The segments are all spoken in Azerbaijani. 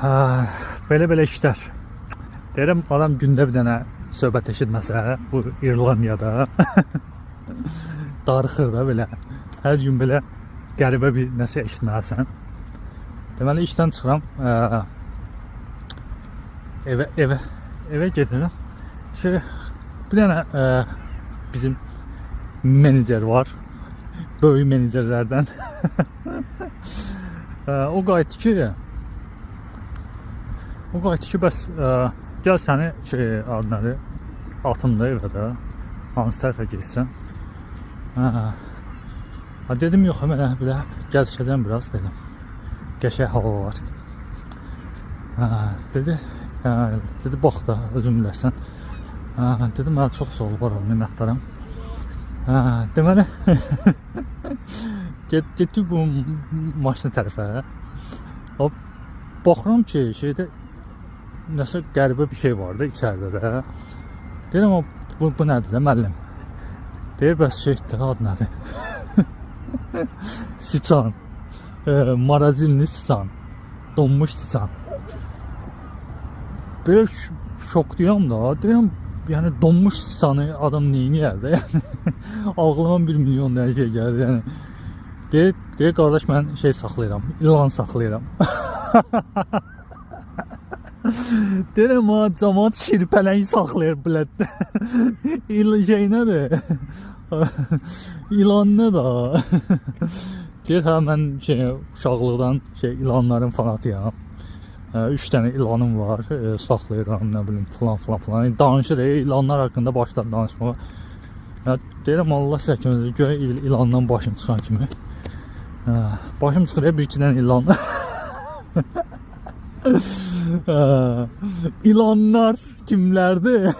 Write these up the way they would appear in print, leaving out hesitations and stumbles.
Belə işlər. Deyirəm, adam gündə bir dənə söhbət eşitməsə, bu İrlandiyada darıxır da belə. Hər gün belə qəribə bir nəsə eşitməlisən. Deməli, işdən çıxıram, evə gedirəm. Bir dənə bizim menecer var, böyük menecerlərdən. O qayıtdı ki, bəs gəl səni adları atımda evə də, hansı tərəfə geçsən. Dedim, yox, mənə belə gəzişəcəm biraz, dedim. Qəşəng hava var. Dedi, bax da, özün bilərsən. Dedim, mənə çox sağ ol, var ol, minnətdaram. Deməli, getdik bu maşına tərəfə. Baxıram ki, nəsə qəribə bir şey vardı içəridə də. Deyirəm, bu nədir də, müəllim? Deyir, bəs adı nədir? Siçan. Marazilli siçan. Donmuş siçan. Belə şokduyam da. Deyirəm, yəni donmuş siçanı adam neyniyər də? Ağlıma 1 milyon dənə şey gəldi. Yəni, deyir, qardaş, mən saxlayıram. İlan saxlayıram. Deyirəm, cəmaat şirpələngi saxlayır bilətdə. Şey nədir? İlan nə da? Deyir, mən uşaqlıqdan ilanların fanatıyam. 3 dənə ilanım var, saxlayıram, nə bilim, falan. Danışır, ilanlar haqqında başlar danışmağa. Deyirəm, Allah səkimiz, göyə ilandan başım çıxan kimi. Başım çıxır, 1-2 dənə ilan. İlanlar kimlərdir?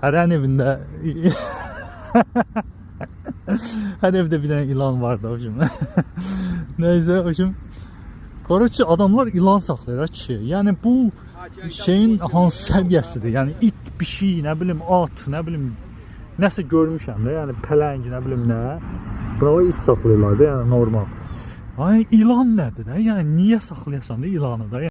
Hər evində hər evdə bir dənə ilan var da. Neyse, qarşı adamlar ilan saxlayır ki. Yəni bu şeyin hansı səviyyəsidir? Yəni it, bir şey, nə bilim, at, nə bilim, nəsə görmüşəm də, yəni pələng, nə bilim nə. Bravo, it saxlayırlar da, yəni normal. Ay, ilan nədir də? Yəni niyə saxlayasan da ilanı da?